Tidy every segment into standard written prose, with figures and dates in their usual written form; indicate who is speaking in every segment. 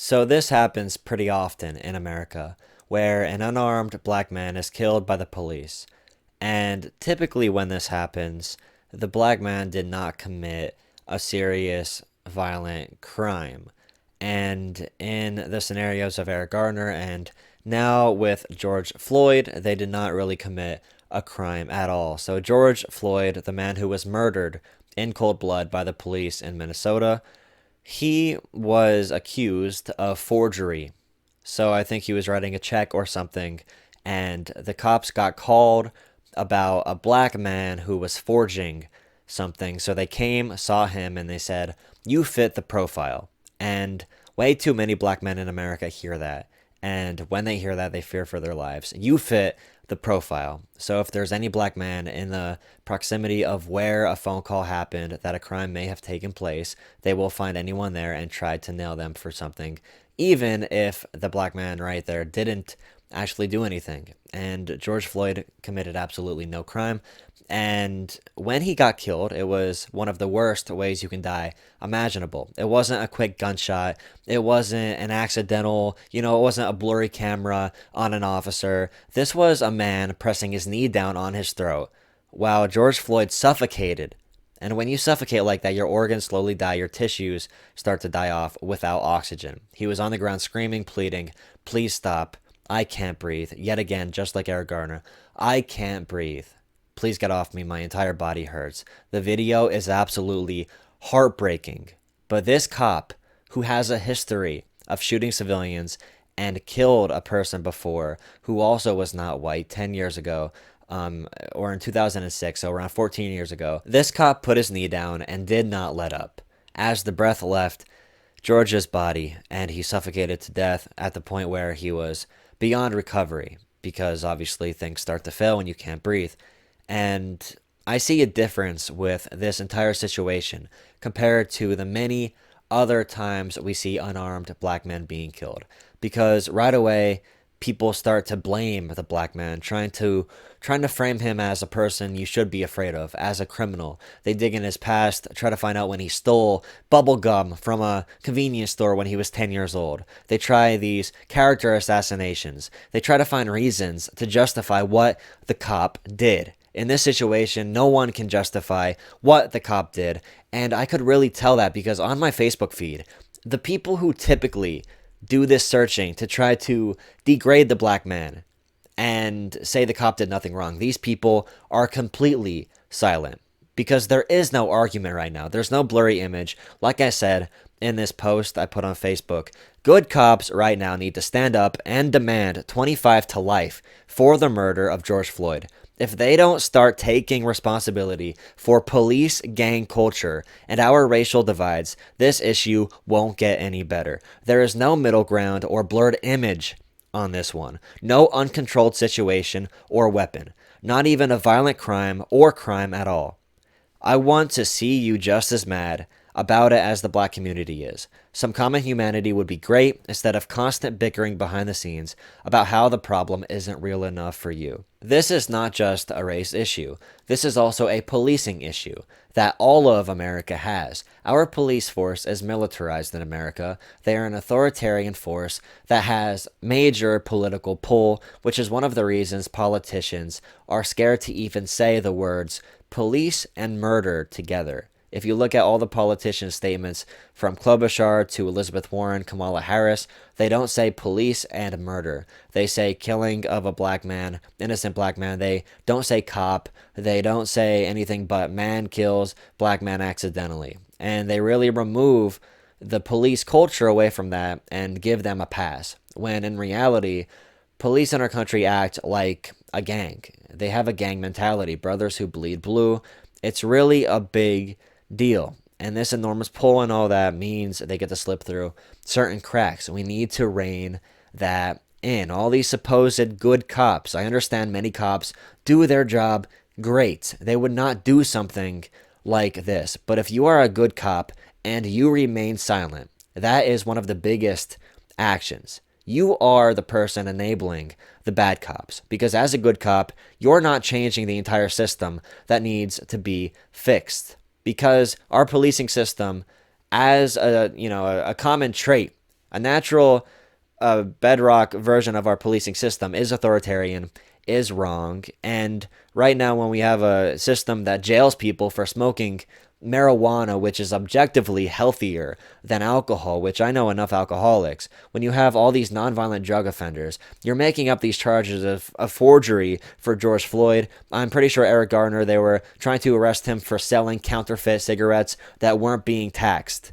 Speaker 1: So this happens pretty often in America, where an unarmed black man is killed by the police. And typically when this happens, the black man did not commit a serious violent crime. And in the scenarios of Eric Garner and now with George Floyd, they did not really commit a crime at all. So George Floyd, the man who was murdered in cold blood by the police in Minnesota, he was accused of forgery. So I think he was writing a check or something, and the cops got called about a black man who was forging something. So they came, saw him, and they said, "You fit the profile." And way too many black men in America hear that. And when they hear that, they fear for their lives. You fit the profile. So if there's any black man in the proximity of where a phone call happened that a crime may have taken place, they will find anyone there and try to nail them for something, even if the black man right there didn't actually do anything. And George Floyd committed absolutely no crime. And when he got killed, it was one of the worst ways you can die imaginable. It wasn't a quick gunshot. It wasn't an accidental, it wasn't a blurry camera on an officer. This was a man pressing his knee down on his throat while George Floyd suffocated. And when you suffocate like that, your organs slowly die, your tissues start to die off without oxygen. He was on the ground screaming, pleading, "Please stop. I can't breathe." Yet again, just like Eric Garner, "I can't breathe. Please get off me. My entire body hurts." The video is absolutely heartbreaking. But this cop, who has a history of shooting civilians and killed a person before, who also was not white 10 years ago, or in 2006, so around 14 years ago, this cop put his knee down and did not let up. As the breath left George's body and he suffocated to death at the point where he was beyond recovery, because obviously things start to fail when you can't breathe. And I see a difference with this entire situation compared to the many other times we see unarmed black men being killed. Because right away, people start to blame the black man, trying to frame him as a person you should be afraid of, as a criminal. They dig in his past, try to find out when he stole bubble gum from a convenience store when he was 10 years old. They try these character assassinations. They try to find reasons to justify what the cop did. In this situation, no one can justify what the cop did, and I could really tell that because on my Facebook feed, the people who typically do this searching to try to degrade the black man and say the cop did nothing wrong, these people are completely silent because there is no argument right now. There's no blurry image. Like I said in this post I put on Facebook, good cops right now need to stand up and demand 25 to life for the murder of George Floyd. If they don't start taking responsibility for police gang culture and our racial divides, this issue won't get any better. There is no middle ground or blurred image on this one. No uncontrolled situation or weapon. Not even a violent crime or crime at all. I want to see you just as mad about it as the black community is. Some common humanity would be great instead of constant bickering behind the scenes about how the problem isn't real enough for you. This is not just a race issue. This is also a policing issue that all of America has. Our police force is militarized in America. They are an authoritarian force that has major political pull, which is one of the reasons politicians are scared to even say the words police and murder together. If you look at all the politicians' statements from Klobuchar to Elizabeth Warren, Kamala Harris, they don't say police and murder. They say killing of a black man, innocent black man. They don't say cop. They don't say anything but man kills black man accidentally. And they really remove the police culture away from that and give them a pass. When in reality, police in our country act like a gang. They have a gang mentality, brothers who bleed blue. It's really a big deal. And this enormous pull and all that means they get to slip through certain cracks. We need to rein that in. All these supposed good cops, I understand many cops do their job great. They would not do something like this. But if you are a good cop and you remain silent, that is one of the biggest actions. You are the person enabling the bad cops, because as a good cop, you're not changing the entire system that needs to be fixed. Because our policing system, as a common trait, A natural bedrock version of our policing system is authoritarian, is wrong. And right now, when we have a system that jails people for smoking marijuana, which is objectively healthier than alcohol, which I know enough alcoholics, when you have all these nonviolent drug offenders, you're making up these charges of forgery for George Floyd. I'm pretty sure Eric Garner, they were trying to arrest him for selling counterfeit cigarettes that weren't being taxed.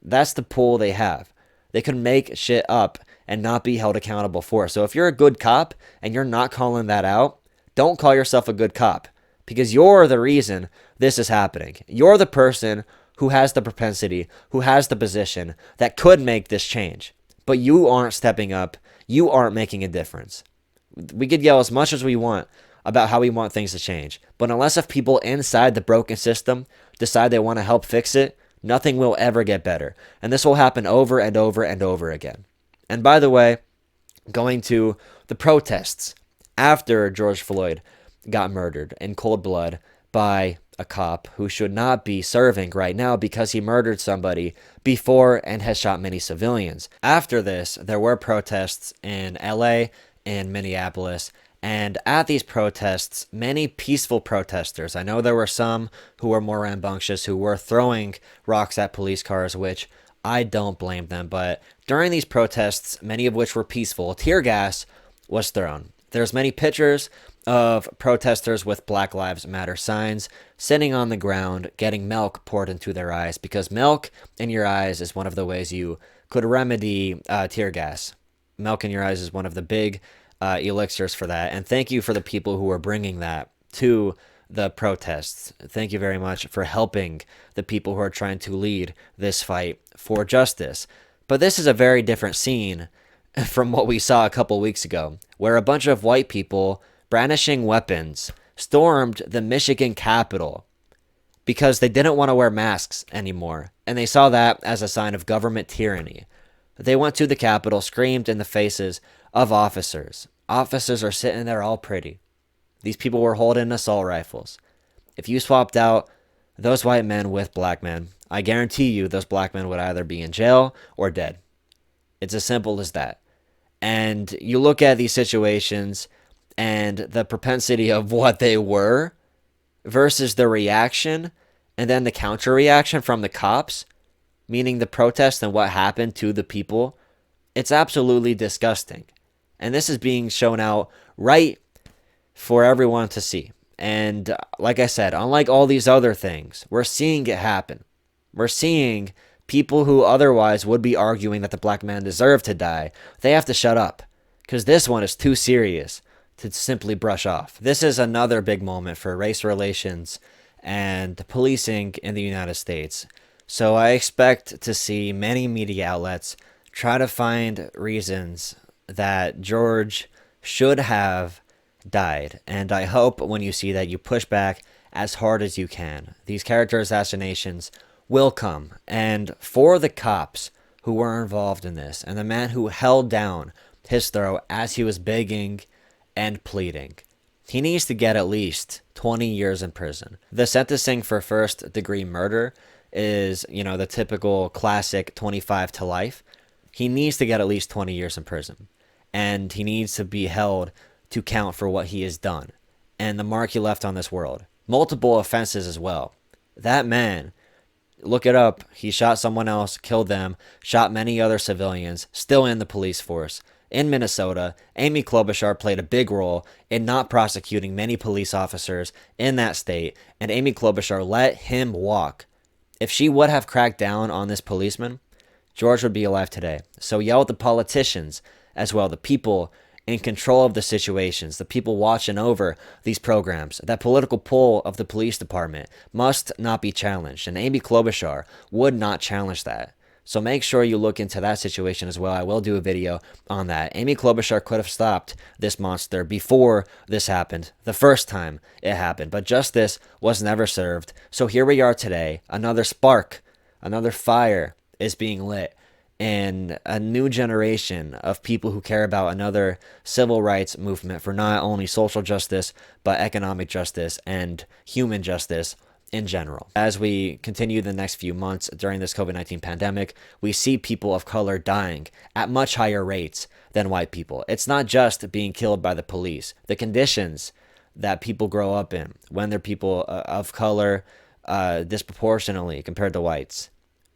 Speaker 1: That's the pull they have. They could make shit up and not be held accountable for it. So if you're a good cop and you're not calling that out, don't call yourself a good cop, because you're the reason this is happening. You're the person who has the propensity, who has the position that could make this change. But you aren't stepping up. You aren't making a difference. We could yell as much as we want about how we want things to change, but unless if people inside the broken system decide they want to help fix it, nothing will ever get better. And this will happen over and over and over again. And by the way, going to the protests after George Floyd got murdered in cold blood by a cop who should not be serving right now because he murdered somebody before and has shot many civilians. After this, there were protests in LA and Minneapolis. And at these protests, many peaceful protesters, I know there were some who were more rambunctious, who were throwing rocks at police cars, which I don't blame them. But during these protests, many of which were peaceful, tear gas was thrown. There's many pictures of protesters with Black Lives Matter signs sitting on the ground, getting milk poured into their eyes, because milk in your eyes is one of the ways you could remedy tear gas. Milk in your eyes is one of the big elixirs for that. And thank you for the people who are bringing that to the protests. Thank you very much for helping the people who are trying to lead this fight for justice. But this is a very different scene from what we saw a couple weeks ago, where a bunch of white people brandishing weapons stormed the Michigan Capitol because they didn't want to wear masks anymore, and they saw that as a sign of government tyranny. They went to the Capitol, screamed in the faces of officers. Officers are sitting there all pretty. These people were holding assault rifles. If you swapped out those white men with black men, I guarantee you those black men would either be in jail or dead. It's as simple as that. And you look at these situations and the propensity of what they were versus the reaction and then the counter reaction from the cops, meaning the protest and what happened to the people. It's absolutely disgusting. And this is being shown out right for everyone to see. And like I said, unlike all these other things, we're seeing it happen. We're seeing people who otherwise would be arguing that the black man deserved to die, they have to shut up, because this one is too serious to simply brush off. This is another big moment for race relations and policing in the United States. So I expect to see many media outlets try to find reasons that George should have died. And I hope when you see that, you push back as hard as you can. These character assassinations will come. And for the cops who were involved in this, and the man who held down his throat as he was begging and pleading, he needs to get at least 20 years in prison. The sentencing for first-degree murder is, the typical classic 25 to life. He needs to get at least 20 years in prison. And he needs to be held to count for what he has done and the mark he left on this world. Multiple offenses as well. That man, look it up, he shot someone else, killed them, shot many other civilians, still in the police force. In Minnesota, Amy Klobuchar played a big role in not prosecuting many police officers in that state, and Amy Klobuchar let him walk. If she would have cracked down on this policeman, George would be alive today. So yell at the politicians as well, the people in control of the situations, the people watching over these programs. That political pull of the police department must not be challenged, and Amy Klobuchar would not challenge that. So make sure you look into that situation as well. I will do a video on that. Amy Klobuchar could have stopped this monster before this happened, the first time it happened, but justice was never served. So here we are today. Another spark, another fire is being lit, and a new generation of people who care about another civil rights movement for not only social justice, but economic justice and human justice in general. As we continue the next few months during this COVID-19 pandemic, we see people of color dying at much higher rates than white people. It's not just being killed by the police. The conditions that people grow up in when they're people of color disproportionately compared to whites.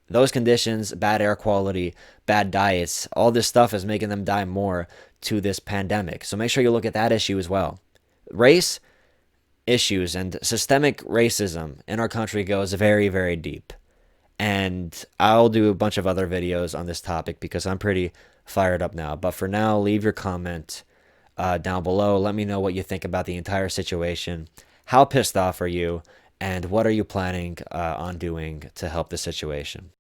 Speaker 1: Those conditions, bad air quality, bad diets, all this stuff is making them die more to this pandemic. So make sure you look at that issue as well. Race issues and systemic racism in our country goes very, very deep. And I'll do a bunch of other videos on this topic because I'm pretty fired up now. But for now, leave your comment down below. Let me know what you think about the entire situation. How pissed off are you? And what are you planning on doing to help the situation?